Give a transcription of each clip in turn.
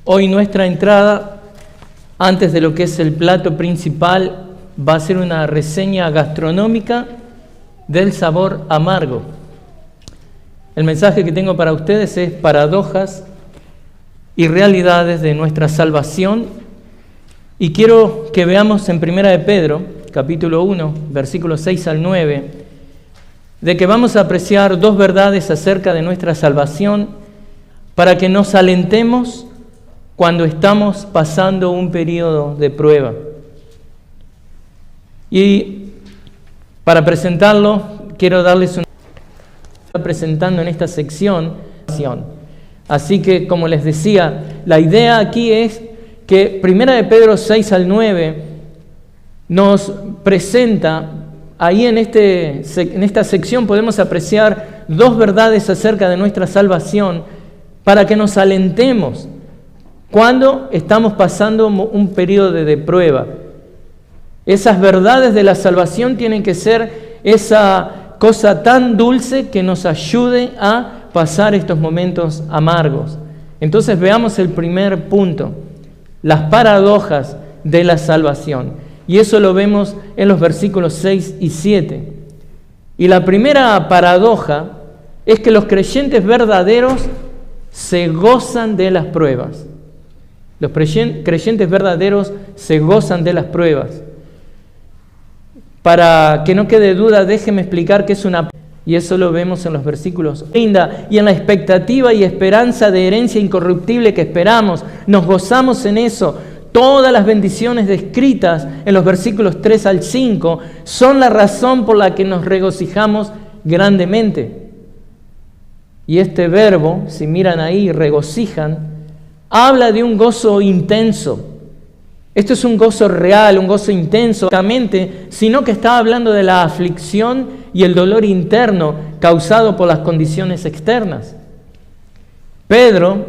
Hoy nuestra entrada, antes de lo que es el plato principal, va a ser una reseña gastronómica del sabor amargo. El mensaje que tengo para ustedes es paradojas y realidades de nuestra salvación. Y quiero que veamos en 1 de Pedro, capítulo 1, versículos 6 al 9, de que vamos a apreciar dos verdades acerca de nuestra salvación para que nos alentemos cuando estamos pasando un periodo de prueba. Y para presentarlo, quiero darles una presentando en esta sección. Así que, como les decía, la idea aquí es que 1 de Pedro 6 al 9 nos presenta, ahí en esta sección podemos apreciar dos verdades acerca de nuestra salvación para que nos alentemos cuando estamos pasando un periodo de prueba. Esas verdades de la salvación tienen que ser esa cosa tan dulce que nos ayude a pasar estos momentos amargos. Entonces veamos el primer punto, las paradojas de la salvación. Y eso lo vemos en los versículos 6 y 7. Y la primera paradoja es que los creyentes verdaderos se gozan de las pruebas. Los creyentes verdaderos se gozan de las pruebas. Para que no quede duda, déjeme explicar qué es una prueba. Y eso lo vemos en los versículos. Y en la expectativa y esperanza de herencia incorruptible que esperamos, nos gozamos en eso. Todas las bendiciones descritas en los versículos 3 al 5 son la razón por la que nos regocijamos grandemente. Y este verbo, si miran ahí, regocijan, habla de un gozo intenso. Esto es un gozo real, un gozo intenso, sino que está hablando de la aflicción y el dolor interno causado por las condiciones externas. Pedro,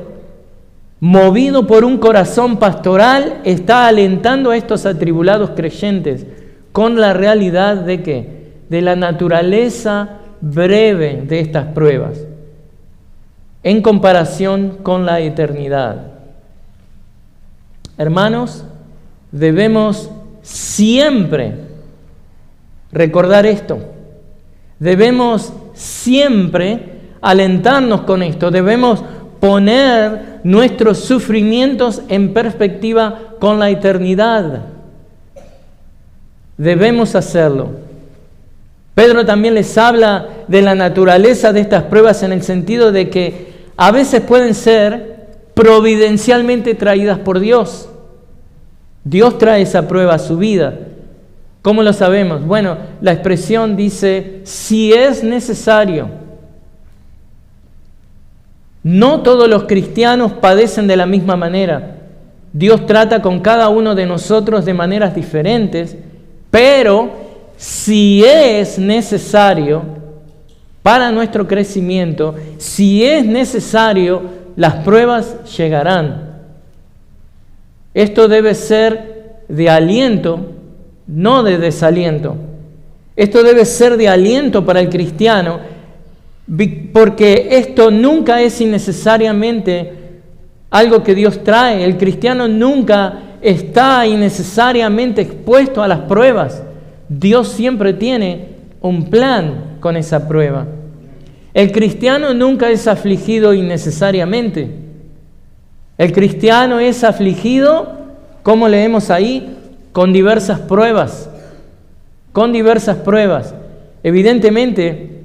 movido por un corazón pastoral, está alentando a estos atribulados creyentes con la realidad de ¿qué? De la naturaleza breve de estas pruebas en comparación con la eternidad. Hermanos, debemos siempre recordar esto. Debemos siempre alentarnos con esto. Debemos poner nuestros sufrimientos en perspectiva con la eternidad. Debemos hacerlo. Pedro también les habla de la naturaleza de estas pruebas en el sentido de que a veces pueden ser providencialmente traídas por Dios. Dios trae esa prueba a su vida. ¿Cómo lo sabemos? Bueno, la expresión dice, si es necesario. No todos los cristianos padecen de la misma manera. Dios trata con cada uno de nosotros de maneras diferentes, pero si es necesario para nuestro crecimiento, si es necesario, las pruebas llegarán. Esto debe ser de aliento, no de desaliento. Esto debe ser de aliento para el cristiano, porque esto nunca es innecesariamente algo que Dios trae. El cristiano nunca está innecesariamente expuesto a las pruebas. Dios siempre tiene un plan con esa prueba. El cristiano nunca es afligido innecesariamente. El cristiano es afligido, como leemos ahí, con diversas pruebas. Con diversas pruebas. Evidentemente,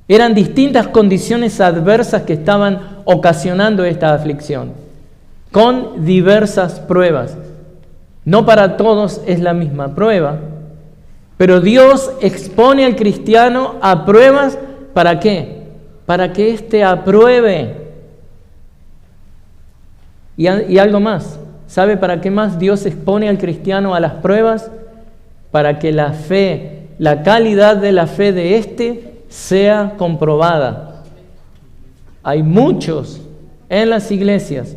eran distintas condiciones adversas que estaban ocasionando esta aflicción. Con diversas pruebas. No para todos es la misma prueba, pero Dios expone al cristiano a pruebas, ¿para qué? Para que éste apruebe. Y algo más, ¿sabe para qué más Dios expone al cristiano a las pruebas? Para que la fe, la calidad de la fe de éste sea comprobada. Hay muchos en las iglesias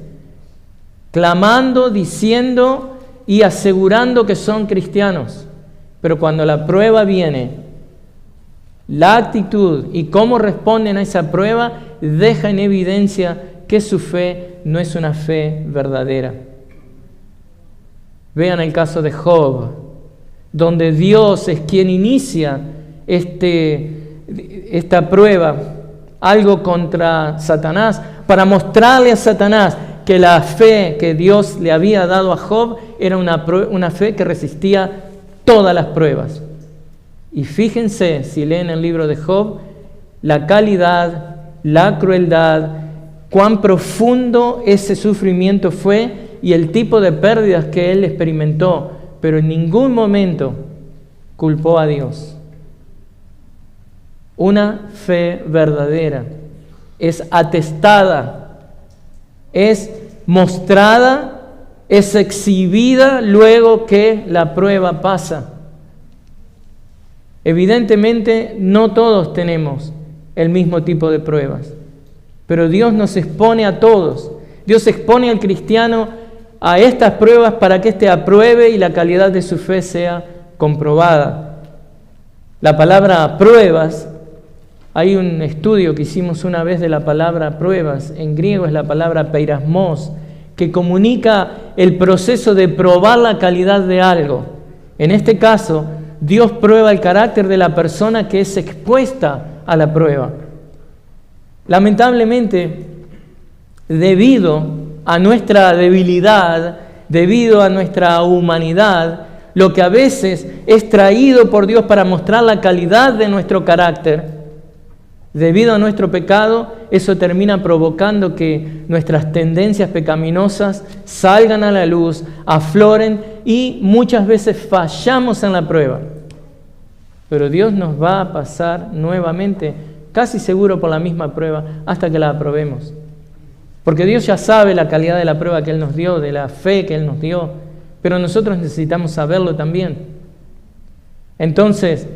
clamando, diciendo y asegurando que son cristianos, pero cuando la prueba viene, la actitud y cómo responden a esa prueba deja en evidencia que su fe no es una fe verdadera. Vean el caso de Job, donde Dios es quien inicia esta prueba, algo contra Satanás, para mostrarle a Satanás que la fe que Dios le había dado a Job era una fe que resistía todas las pruebas. Y fíjense, si leen el libro de Job, la calidad, la crueldad, cuán profundo ese sufrimiento fue y el tipo de pérdidas que él experimentó, pero en ningún momento culpó a Dios. Una fe verdadera es atestada, es mostrada, es exhibida luego que la prueba pasa. Evidentemente no todos tenemos el mismo tipo de pruebas, pero Dios nos expone a todos. Dios expone al cristiano a estas pruebas para que éste apruebe y la calidad de su fe sea comprobada. La palabra pruebas, hay un estudio que hicimos una vez de la palabra pruebas, en griego es la palabra peirasmos, que comunica el proceso de probar la calidad de algo. En este caso, Dios prueba el carácter de la persona que es expuesta a la prueba. Lamentablemente, debido a nuestra debilidad, debido a nuestra humanidad, lo que a veces es traído por Dios para mostrar la calidad de nuestro carácter, debido a nuestro pecado, eso termina provocando que nuestras tendencias pecaminosas salgan a la luz, afloren y muchas veces fallamos en la prueba. Pero Dios nos va a pasar nuevamente, casi seguro por la misma prueba, hasta que la aprobemos. Porque Dios ya sabe la calidad de la prueba que Él nos dio, de la fe que Él nos dio, pero nosotros necesitamos saberlo también. Entonces,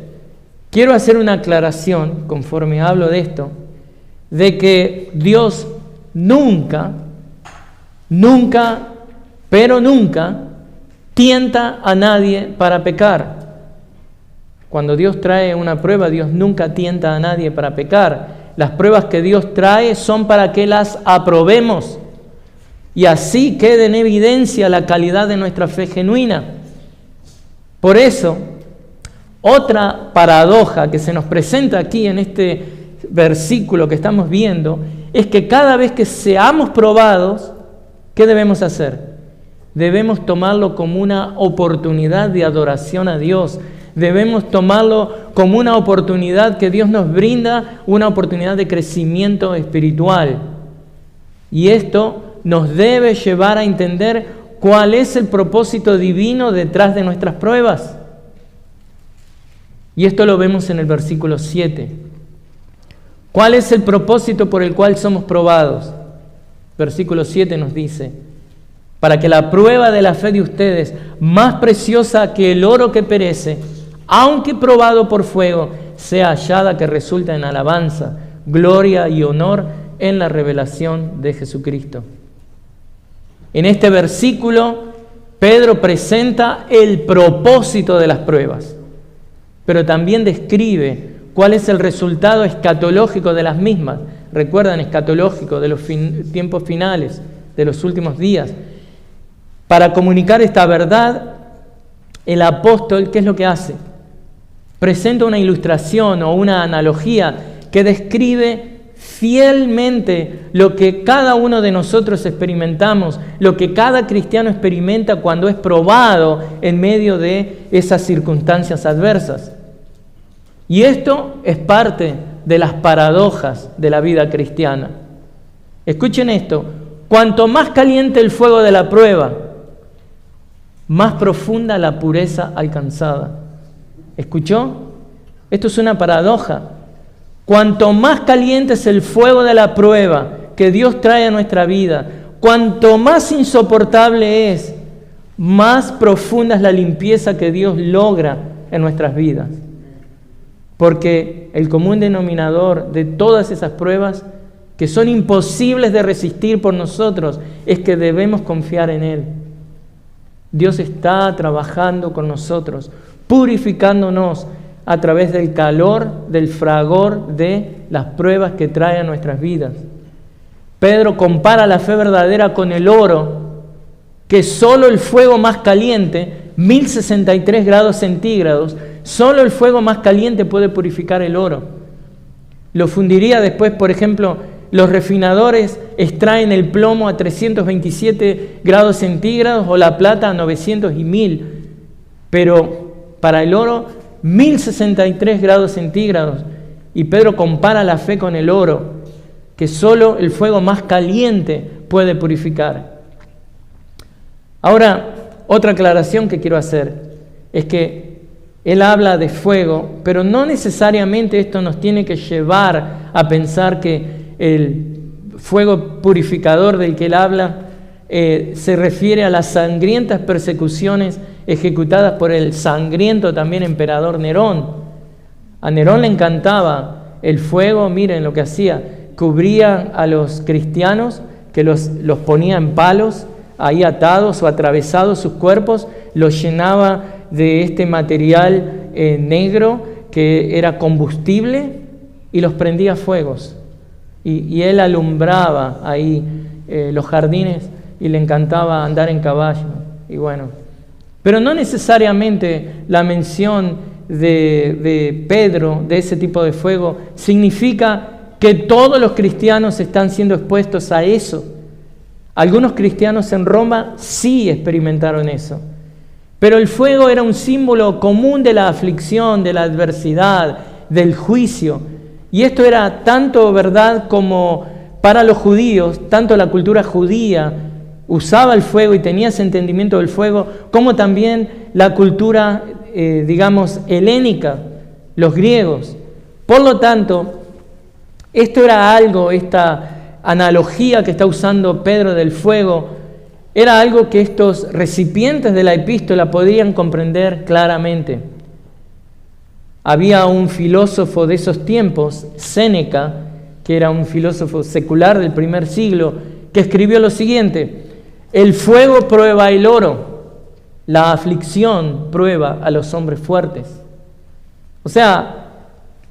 quiero hacer una aclaración, conforme hablo de esto, de que Dios nunca, pero nunca, tienta a nadie para pecar. Cuando Dios trae una prueba, Dios nunca tienta a nadie para pecar. Las pruebas que Dios trae son para que las aprobemos y así quede en evidencia la calidad de nuestra fe genuina. Por eso, otra paradoja que se nos presenta aquí en este versículo que estamos viendo es que cada vez que seamos probados, ¿qué debemos hacer? Debemos tomarlo como una oportunidad de adoración a Dios. Debemos tomarlo como una oportunidad que Dios nos brinda, una oportunidad de crecimiento espiritual. Y esto nos debe llevar a entender cuál es el propósito divino detrás de nuestras pruebas. Y esto lo vemos en el versículo 7. ¿Cuál es el propósito por el cual somos probados? Versículo 7 nos dice: para que la prueba de la fe de ustedes, más preciosa que el oro que perece, aunque probado por fuego, sea hallada que resulta en alabanza, gloria y honor en la revelación de Jesucristo. En este versículo, Pedro presenta el propósito de las pruebas, pero también describe cuál es el resultado escatológico de las mismas. Recuerdan, escatológico, de los tiempos finales, de los últimos días. Para comunicar esta verdad, el apóstol, ¿qué es lo que hace? Presenta una ilustración o una analogía que describe fielmente lo que cada uno de nosotros experimentamos, lo que cada cristiano experimenta cuando es probado en medio de esas circunstancias adversas. Y esto es parte de las paradojas de la vida cristiana. Escuchen esto: cuanto más caliente el fuego de la prueba, más profunda la pureza alcanzada. ¿Escuchó? Esto es una paradoja. Cuanto más caliente es el fuego de la prueba que Dios trae a nuestra vida, cuanto más insoportable es, más profunda es la limpieza que Dios logra en nuestras vidas. Porque el común denominador de todas esas pruebas, que son imposibles de resistir por nosotros, es que debemos confiar en Él. Dios está trabajando con nosotros, purificándonos a través del calor, del fragor de las pruebas que trae a nuestras vidas. Pedro compara la fe verdadera con el oro, que solo el fuego más caliente, 1063 grados centígrados, solo el fuego más caliente puede purificar el oro. Lo fundiría después, por ejemplo, los refinadores extraen el plomo a 327 grados centígrados o la plata a 900 y 1000, pero para el oro 1063 grados centígrados. Y Pedro compara la fe con el oro, que solo el fuego más caliente puede purificar. Ahora, otra aclaración que quiero hacer es que él habla de fuego, pero no necesariamente esto nos tiene que llevar a pensar que el fuego purificador del que él habla se refiere a las sangrientas persecuciones ejecutadas por el sangriento también emperador Nerón. A Nerón le encantaba el fuego. Miren lo que hacía: cubría a los cristianos, que los ponía en palos, ahí atados o atravesados sus cuerpos, los llenaba de este material negro que era combustible y los prendía a fuegos. Y él alumbraba ahí los jardines y le encantaba andar en caballo. Y bueno, pero no necesariamente la mención de Pedro de ese tipo de fuego significa que todos los cristianos están siendo expuestos a eso. Algunos cristianos en Roma sí experimentaron eso. Pero el fuego era un símbolo común de la aflicción, de la adversidad, del juicio. Y esto era tanto verdad como para los judíos, tanto la cultura judía usaba el fuego y tenía ese entendimiento del fuego, como también la cultura, helénica, los griegos. Por lo tanto, esto era algo, esta analogía que está usando Pedro del fuego, era algo que estos recipientes de la epístola podían comprender claramente. Había un filósofo de esos tiempos, Séneca, que era un filósofo secular del primer siglo, que escribió lo siguiente: el fuego prueba el oro, la aflicción prueba a los hombres fuertes. O sea,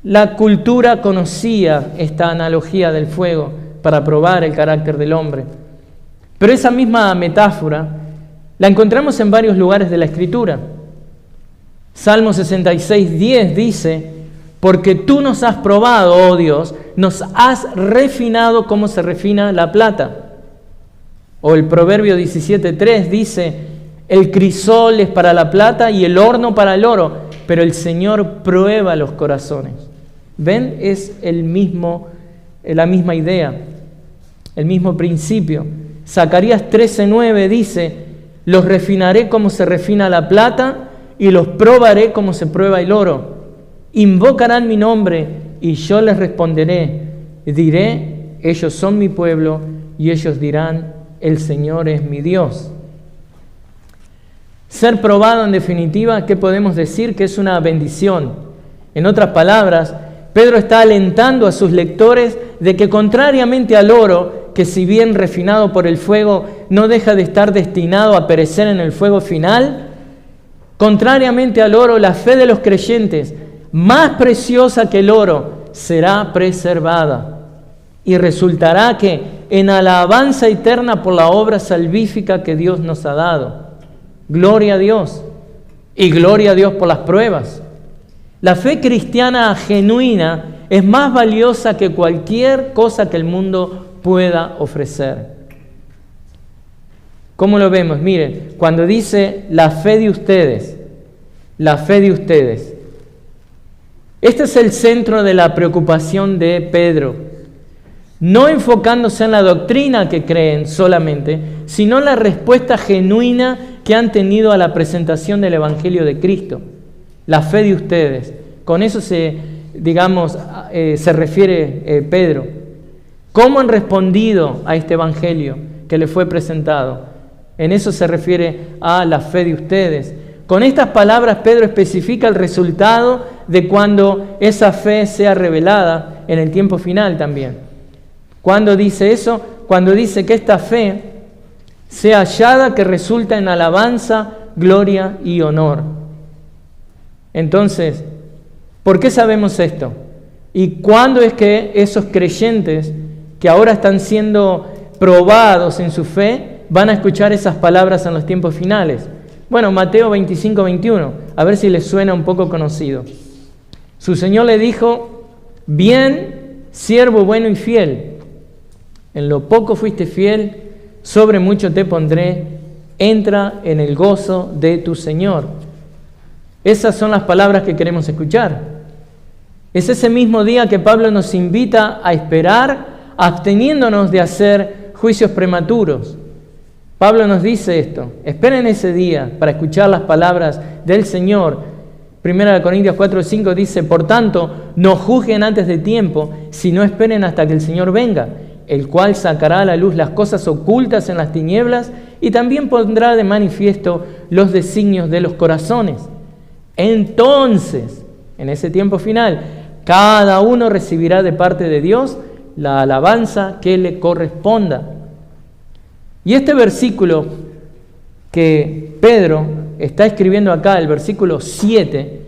la cultura conocía esta analogía del fuego para probar el carácter del hombre. Pero esa misma metáfora la encontramos en varios lugares de la Escritura. Salmo 66:10 dice: porque tú nos has probado, oh Dios, nos has refinado como se refina la plata. O el Proverbio 17:3 dice: el crisol es para la plata y el horno para el oro, pero el Señor prueba los corazones. ¿Ven? Es la misma idea, el mismo principio. Zacarías 13:9 dice: los refinaré como se refina la plata y los probaré como se prueba el oro. Invocarán mi nombre y yo les responderé. Diré: ellos son mi pueblo, y ellos dirán: el Señor es mi Dios. Ser probado, en definitiva, ¿qué podemos decir? Que es una bendición. En otras palabras, Pedro está alentando a sus lectores de que, contrariamente al oro, que si bien refinado por el fuego no deja de estar destinado a perecer en el fuego final, contrariamente al oro, la fe de los creyentes, más preciosa que el oro, será preservada y resultará que en alabanza eterna por la obra salvífica que Dios nos ha dado. Gloria a Dios, y gloria a Dios por las pruebas. La fe cristiana genuina es más valiosa que cualquier cosa que el mundo pueda ofrecer. ¿Cómo lo vemos? Miren, cuando dice la fe de ustedes, este es el centro de la preocupación de Pedro, no enfocándose en la doctrina que creen solamente, sino en la respuesta genuina que han tenido a la presentación del Evangelio de Cristo. La fe de ustedes. Con eso se refiere Pedro. ¿Cómo han respondido a este Evangelio que les fue presentado? En eso se refiere a la fe de ustedes. Con estas palabras Pedro especifica el resultado de cuando esa fe sea revelada en el tiempo final también. ¿Cuándo dice eso? Cuando dice que esta fe sea hallada que resulta en alabanza, gloria y honor. Entonces, ¿por qué sabemos esto? ¿Y cuándo es que esos creyentes que ahora están siendo probados en su fe, van a escuchar esas palabras en los tiempos finales. Bueno, Mateo 25, 21, a ver si les suena un poco conocido. Su Señor le dijo: bien, siervo bueno y fiel, en lo poco fuiste fiel, sobre mucho te pondré, entra en el gozo de tu Señor. Esas son las palabras que queremos escuchar. Es ese mismo día que Pablo nos invita a esperar, absteniéndonos de hacer juicios prematuros. Pablo nos dice esto: esperen ese día para escuchar las palabras del Señor. 1 Corintios 4:5 dice: por tanto, no juzguen antes de tiempo, sino esperen hasta que el Señor venga, el cual sacará a la luz las cosas ocultas en las tinieblas y también pondrá de manifiesto los designios de los corazones. Entonces, en ese tiempo final, cada uno recibirá de parte de Dios la alabanza que le corresponda. Y este versículo que Pedro está escribiendo acá, el versículo 7,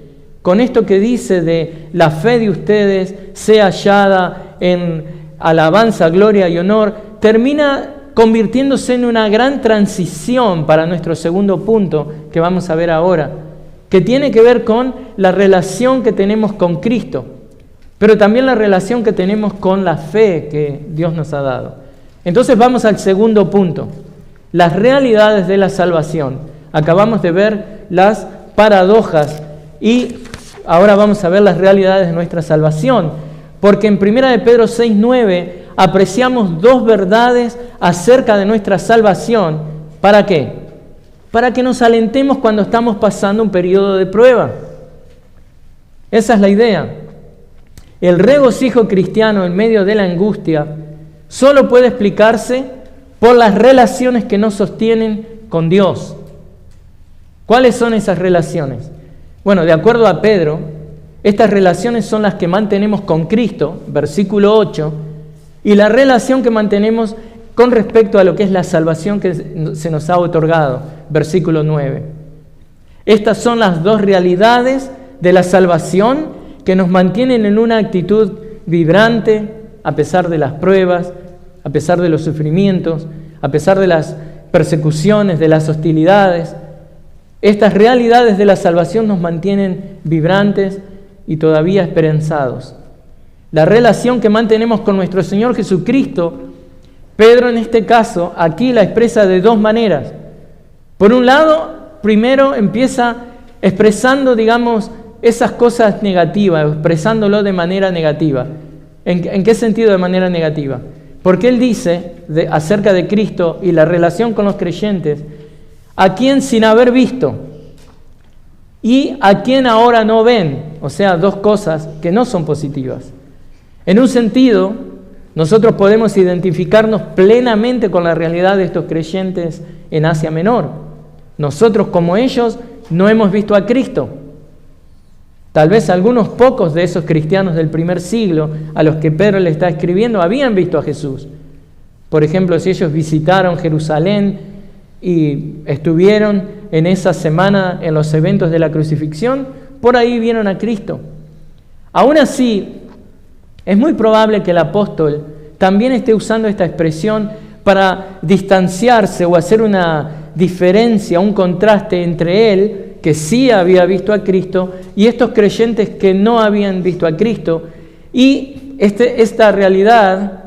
con esto que dice de la fe de ustedes sea hallada en alabanza, gloria y honor, termina convirtiéndose en una gran transición para nuestro segundo punto que vamos a ver ahora, que tiene que ver con la relación que tenemos con Cristo, pero también la relación que tenemos con la fe que Dios nos ha dado. Entonces vamos al segundo punto, las realidades de la salvación. Acabamos de ver las paradojas y ahora vamos a ver las realidades de nuestra salvación, porque en 1 de Pedro 6:9 apreciamos dos verdades acerca de nuestra salvación. ¿Para qué? Para que nos alentemos cuando estamos pasando un periodo de prueba. Esa es la idea. El regocijo cristiano en medio de la angustia solo puede explicarse por las relaciones que nos sostienen con Dios. ¿Cuáles son esas relaciones? Bueno, de acuerdo a Pedro, estas relaciones son las que mantenemos con Cristo, versículo 8, y la relación que mantenemos con respecto a lo que es la salvación que se nos ha otorgado, versículo 9. Estas son las dos realidades de la salvación que nos mantienen en una actitud vibrante a pesar de las pruebas, a pesar de los sufrimientos, a pesar de las persecuciones, de las hostilidades. Estas realidades de la salvación nos mantienen vibrantes y todavía esperanzados. La relación que mantenemos con nuestro Señor Jesucristo, Pedro en este caso aquí la expresa de dos maneras. Por un lado, primero empieza expresando, digamos, esas cosas negativas, expresándolo de manera negativa. ¿En qué sentido de manera negativa? Porque él dice acerca de Cristo y la relación con los creyentes, a quien sin haber visto y a quien ahora no ven, o sea, dos cosas que no son positivas. En un sentido, nosotros podemos identificarnos plenamente con la realidad de estos creyentes en Asia Menor. Nosotros, como ellos, no hemos visto a Cristo. Tal vez algunos pocos de esos cristianos del primer siglo a los que Pedro le está escribiendo habían visto a Jesús. Por ejemplo, si ellos visitaron Jerusalén y estuvieron en esa semana en los eventos de la crucifixión, por ahí vieron a Cristo. Aún así, es muy probable que el apóstol también esté usando esta expresión para distanciarse o hacer una diferencia, un contraste entre él, que sí había visto a Cristo, y estos creyentes que no habían visto a Cristo, y esta realidad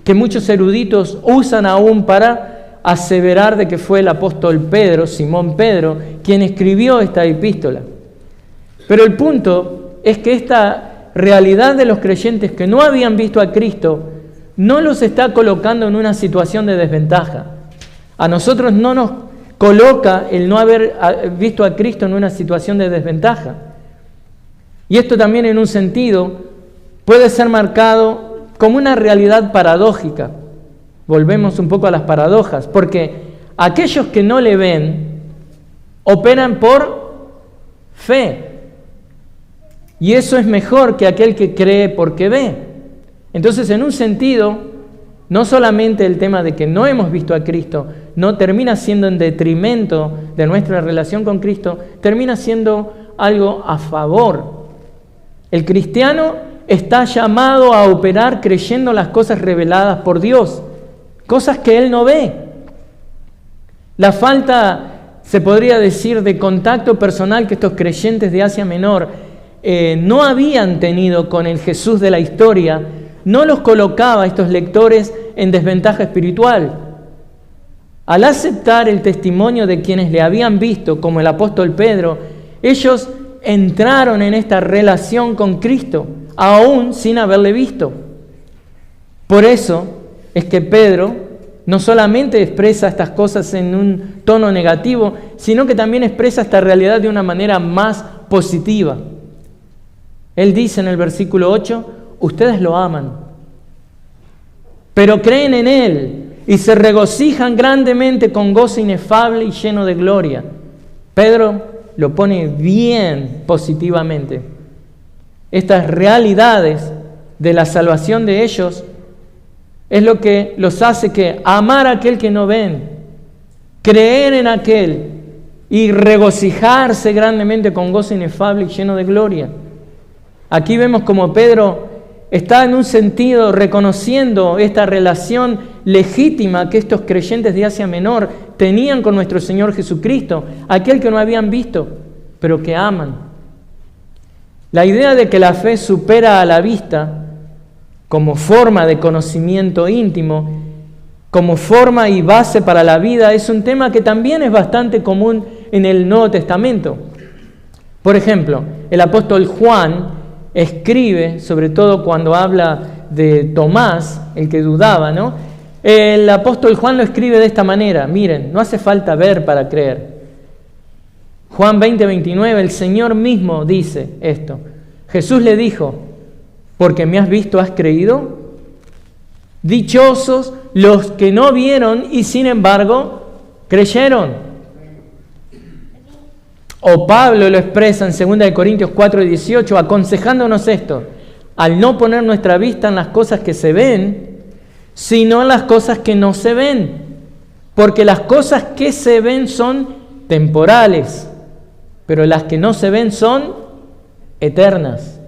que muchos eruditos usan aún para aseverar de que fue el apóstol Pedro, Simón Pedro, quien escribió esta epístola. Pero el punto es que esta realidad de los creyentes que no habían visto a Cristo no los está colocando en una situación de desventaja. A nosotros no nos coloca el no haber visto a Cristo en una situación de desventaja. Y esto también en un sentido puede ser marcado como una realidad paradójica. Volvemos un poco a las paradojas, porque aquellos que no le ven operan por fe. Y eso es mejor que aquel que cree porque ve. Entonces, en un sentido, no solamente el tema de que no hemos visto a Cristo no termina siendo en detrimento de nuestra relación con Cristo, termina siendo algo a favor. El cristiano está llamado a operar creyendo las cosas reveladas por Dios, cosas que él no ve. La falta, se podría decir, de contacto personal que estos creyentes de Asia Menor no habían tenido con el Jesús de la historia, no los colocaba a estos lectores en desventaja espiritual. Al aceptar el testimonio de quienes le habían visto, como el apóstol Pedro, ellos entraron en esta relación con Cristo, aún sin haberle visto. Por eso es que Pedro no solamente expresa estas cosas en un tono negativo, sino que también expresa esta realidad de una manera más positiva. Él dice en el versículo 8, ustedes lo aman, pero creen en Él y se regocijan grandemente con gozo inefable y lleno de gloria. Pedro lo pone bien positivamente. Estas realidades de la salvación de ellos es lo que los hace que amar a aquel que no ven, creer en aquel y regocijarse grandemente con gozo inefable y lleno de gloria. Aquí vemos como Pedro está en un sentido reconociendo esta relación legítima que estos creyentes de Asia Menor tenían con nuestro Señor Jesucristo, aquel que no habían visto, pero que aman. La idea de que la fe supera a la vista como forma de conocimiento íntimo, como forma y base para la vida, es un tema que también es bastante común en el Nuevo Testamento. Por ejemplo, el apóstol Juan escribe, sobre todo cuando habla de Tomás, el que dudaba, ¿no? El apóstol Juan lo escribe de esta manera. Miren, no hace falta ver para creer. Juan 20:29, el Señor mismo dice esto. Jesús le dijo, porque me has visto, has creído. Dichosos los que no vieron y sin embargo creyeron. O Pablo lo expresa en 2 Corintios 4:18, aconsejándonos esto, al no poner nuestra vista en las cosas que se ven, sino en las cosas que no se ven, porque las cosas que se ven son temporales, pero las que no se ven son eternas.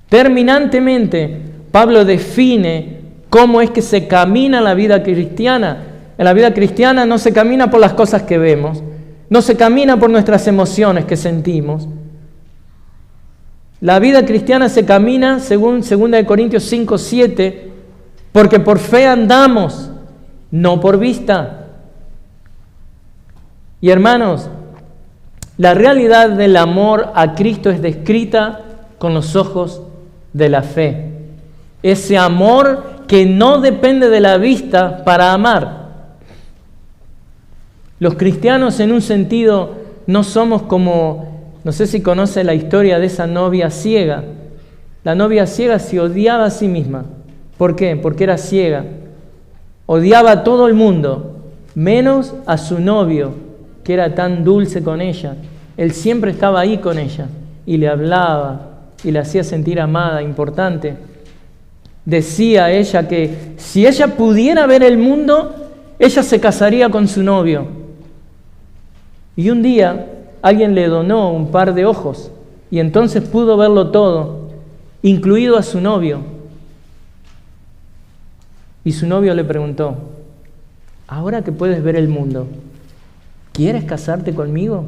Terminantemente, Pablo define cómo es que se camina la vida cristiana. En la vida cristiana no se camina por las cosas que vemos, no se camina por nuestras emociones que sentimos. La vida cristiana se camina, según 2 Corintios 5:7, porque por fe andamos, no por vista. Y hermanos, la realidad del amor a Cristo es descrita con los ojos de la fe. Ese amor que no depende de la vista para amar. Los cristianos en un sentido no somos como, no sé si conoce la historia de esa novia ciega. La novia ciega se odiaba a sí misma. ¿Por qué? Porque era ciega. Odiaba a todo el mundo, menos a su novio, que era tan dulce con ella. Él siempre estaba ahí con ella y le hablaba y la hacía sentir amada, importante. Decía ella que si ella pudiera ver el mundo, ella se casaría con su novio. Y un día alguien le donó un par de ojos y entonces pudo verlo todo, incluido a su novio. Y su novio le preguntó, ahora que puedes ver el mundo, ¿quieres casarte conmigo?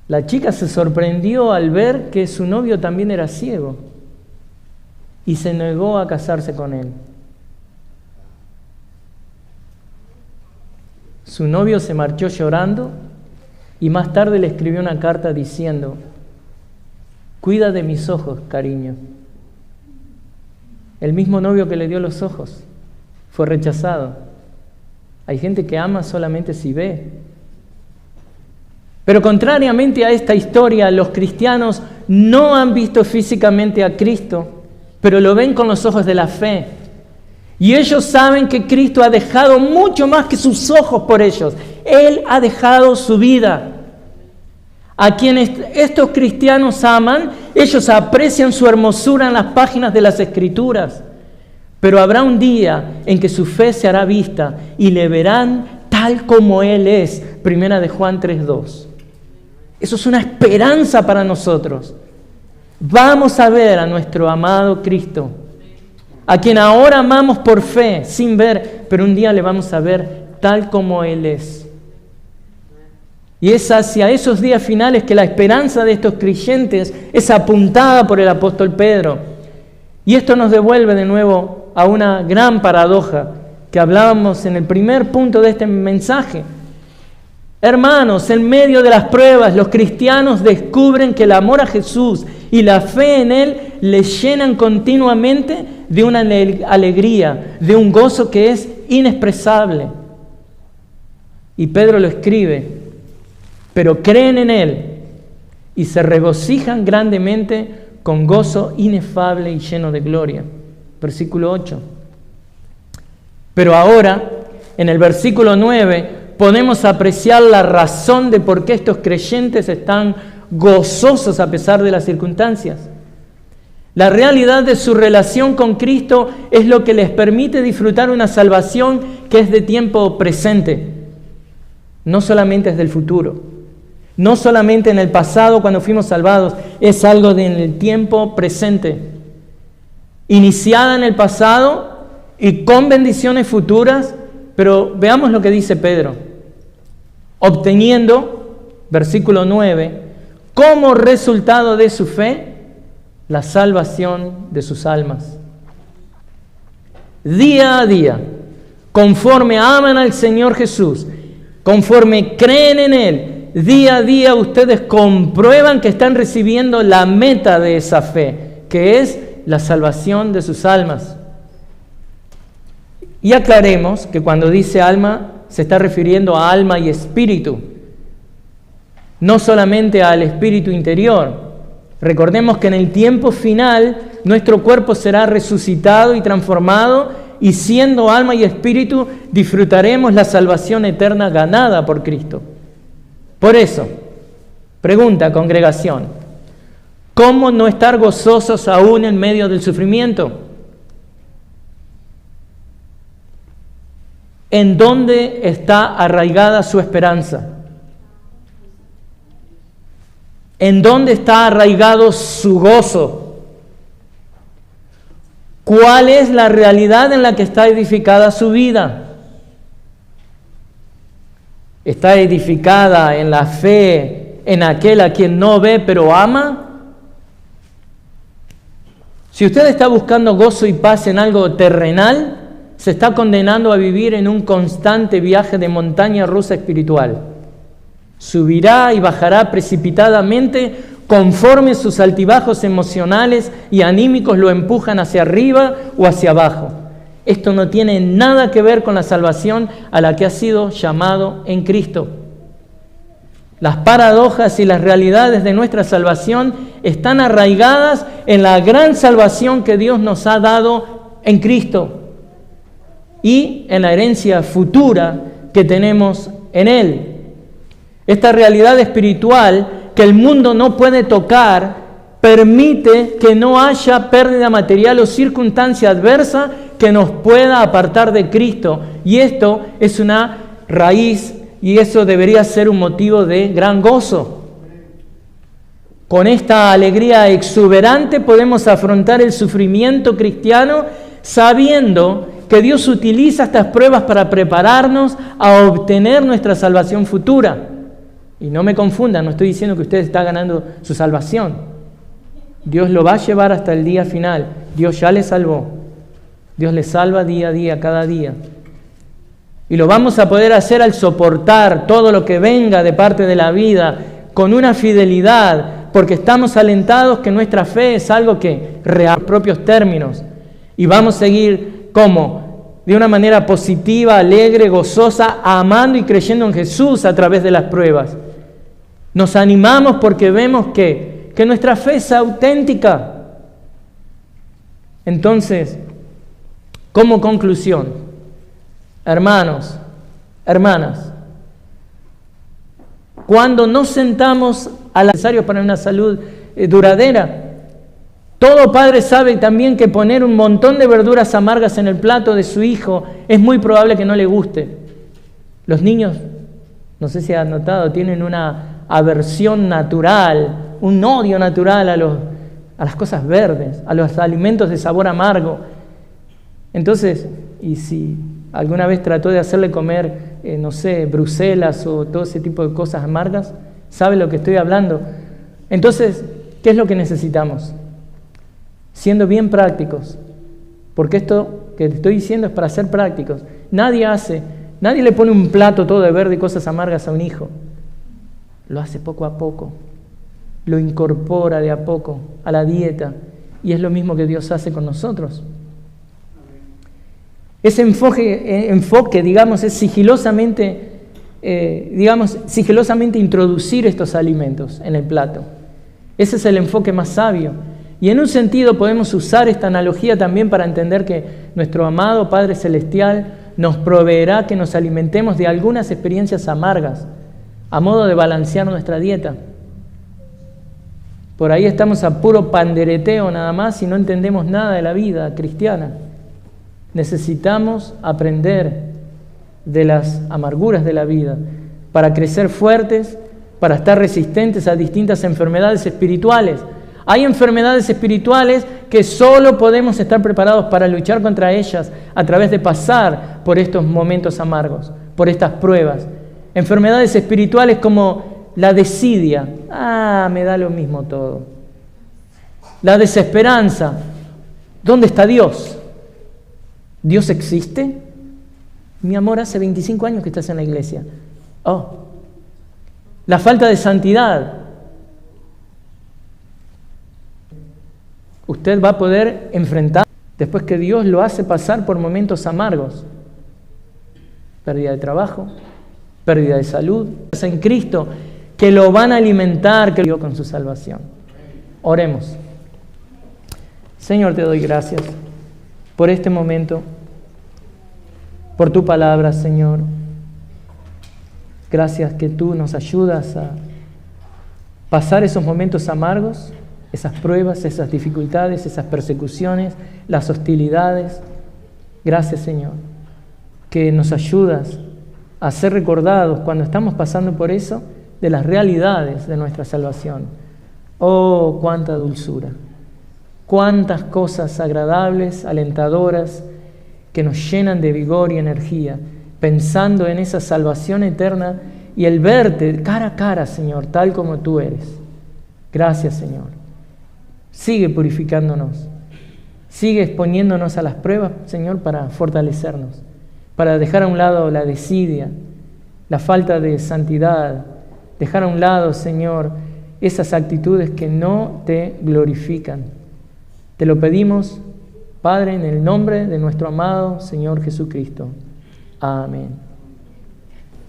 La chica se sorprendió al ver que su novio también era ciego y se negó a casarse con él. Su novio se marchó llorando y más tarde le escribió una carta diciendo, cuida de mis ojos, cariño. El mismo novio que le dio los ojos fue rechazado. Hay gente que ama solamente si ve. Pero contrariamente a esta historia, los cristianos no han visto físicamente a Cristo, pero lo ven con los ojos de la fe. Y ellos saben que Cristo ha dejado mucho más que sus ojos por ellos. Él ha dejado su vida. A quienes estos cristianos aman, ellos aprecian su hermosura en las páginas de las Escrituras. Pero habrá un día en que su fe se hará vista y le verán tal como Él es. 1 Juan 3:2. Eso es una esperanza para nosotros. Vamos a ver a nuestro amado Cristo, a quien ahora amamos por fe, sin ver, pero un día le vamos a ver tal como Él es. Y es hacia esos días finales que la esperanza de estos creyentes es apuntada por el apóstol Pedro. Y esto nos devuelve de nuevo a una gran paradoja que hablábamos en el primer punto de este mensaje. Hermanos, en medio de las pruebas, los cristianos descubren que el amor a Jesús y la fe en Él les llenan continuamente de una alegría, de un gozo que es inexpresable. Y Pedro lo escribe, pero creen en Él y se regocijan grandemente con gozo inefable y lleno de gloria. Versículo 8. Pero ahora, en el versículo 9, podemos apreciar la razón de por qué estos creyentes están gozosos a pesar de las circunstancias. La realidad de su relación con Cristo es lo que les permite disfrutar una salvación que es de tiempo presente, no solamente es del futuro, no solamente en el pasado cuando fuimos salvados, es algo en el tiempo presente, iniciada en el pasado y con bendiciones futuras, pero veamos lo que dice Pedro, obteniendo, versículo 9, como resultado de su fe, la salvación de sus almas. Día a día, conforme aman al Señor Jesús, conforme creen en Él, día a día ustedes comprueban que están recibiendo la meta de esa fe, que es la salvación de sus almas. Y aclaremos que cuando dice alma, se está refiriendo a alma y espíritu, no solamente al espíritu interior. Recordemos que en el tiempo final nuestro cuerpo será resucitado y transformado y siendo alma y espíritu disfrutaremos la salvación eterna ganada por Cristo. Por eso, pregunta congregación, ¿cómo no estar gozosos aún en medio del sufrimiento? ¿En dónde está arraigada su esperanza? ¿En dónde está arraigado su gozo? ¿Cuál es la realidad en la que está edificada su vida? ¿Está edificada en la fe en aquel a quien no ve pero ama? Si usted está buscando gozo y paz en algo terrenal, se está condenando a vivir en un constante viaje de montaña rusa espiritual. Subirá y bajará precipitadamente conforme sus altibajos emocionales y anímicos lo empujan hacia arriba o hacia abajo. Esto no tiene nada que ver con la salvación a la que ha sido llamado en Cristo. Las paradojas y las realidades de nuestra salvación están arraigadas en la gran salvación que Dios nos ha dado en Cristo y en la herencia futura que tenemos en Él. Esta realidad espiritual que el mundo no puede tocar permite que no haya pérdida material o circunstancia adversa que nos pueda apartar de Cristo. Y esto es una raíz y eso debería ser un motivo de gran gozo. Con esta alegría exuberante podemos afrontar el sufrimiento cristiano sabiendo que Dios utiliza estas pruebas para prepararnos a obtener nuestra salvación futura. Y no me confundan, no estoy diciendo que usted está ganando su salvación. Dios lo va a llevar hasta el día final. Dios ya le salvó. Dios le salva día a día, cada día. Y lo vamos a poder hacer al soportar todo lo que venga de parte de la vida con una fidelidad, porque estamos alentados que nuestra fe es algo que real propios términos. Y vamos a seguir como de una manera positiva, alegre, gozosa, amando y creyendo en Jesús a través de las pruebas. Nos animamos porque vemos que nuestra fe es auténtica. Entonces, como conclusión, hermanos, hermanas, cuando nos sentamos a lo necesario para una salud duradera, todo padre sabe también que poner un montón de verduras amargas en el plato de su hijo es muy probable que no le guste. Los niños, no sé si han notado, tienen una aversión natural, un odio natural a las cosas verdes, a los alimentos de sabor amargo. Entonces, y si alguna vez trató de hacerle comer, no sé, Bruselas o todo ese tipo de cosas amargas, ¿sabe lo que estoy hablando? Entonces, ¿qué es lo que necesitamos? Siendo bien prácticos, porque esto que te estoy diciendo es para ser prácticos. Nadie le pone un plato todo de verde y cosas amargas a un hijo. Lo hace poco a poco, lo incorpora de a poco a la dieta, y es lo mismo que Dios hace con nosotros. Ese enfoque, digamos, es sigilosamente introducir estos alimentos en el plato. Ese es el enfoque más sabio. Y en un sentido podemos usar esta analogía también para entender que nuestro amado Padre Celestial nos proveerá que nos alimentemos de algunas experiencias amargas, a modo de balancear nuestra dieta. Por ahí estamos a puro pandereteo nada más y no entendemos nada de la vida cristiana. Necesitamos aprender de las amarguras de la vida para crecer fuertes, para estar resistentes a distintas enfermedades espirituales. Hay enfermedades espirituales que solo podemos estar preparados para luchar contra ellas a través de pasar por estos momentos amargos, por estas pruebas. Enfermedades espirituales como la desidia. Me da lo mismo todo. La desesperanza. ¿Dónde está Dios? ¿Dios existe? Mi amor, hace 25 años que estás en la iglesia. La falta de santidad. Usted va a poder enfrentar después que Dios lo hace pasar por momentos amargos. Pérdida de trabajo, pérdida de salud. En Cristo, que lo van a alimentar, que lo con su salvación. Oremos. Señor, te doy gracias por este momento, por tu palabra, Señor. Gracias que tú nos ayudas a pasar esos momentos amargos, esas pruebas, esas dificultades, esas persecuciones, las hostilidades. Gracias, Señor, que nos ayudas a ser recordados cuando estamos pasando por eso de las realidades de nuestra salvación. Oh, cuánta dulzura, cuántas cosas agradables, alentadoras, que nos llenan de vigor y energía, pensando en esa salvación eterna y el verte cara a cara, Señor, tal como tú eres. Gracias, Señor. Sigue purificándonos, sigue exponiéndonos a las pruebas, Señor, para fortalecernos, para dejar a un lado la desidia, la falta de santidad, dejar a un lado, Señor, esas actitudes que no te glorifican. Te lo pedimos, Padre, en el nombre de nuestro amado Señor Jesucristo. Amén.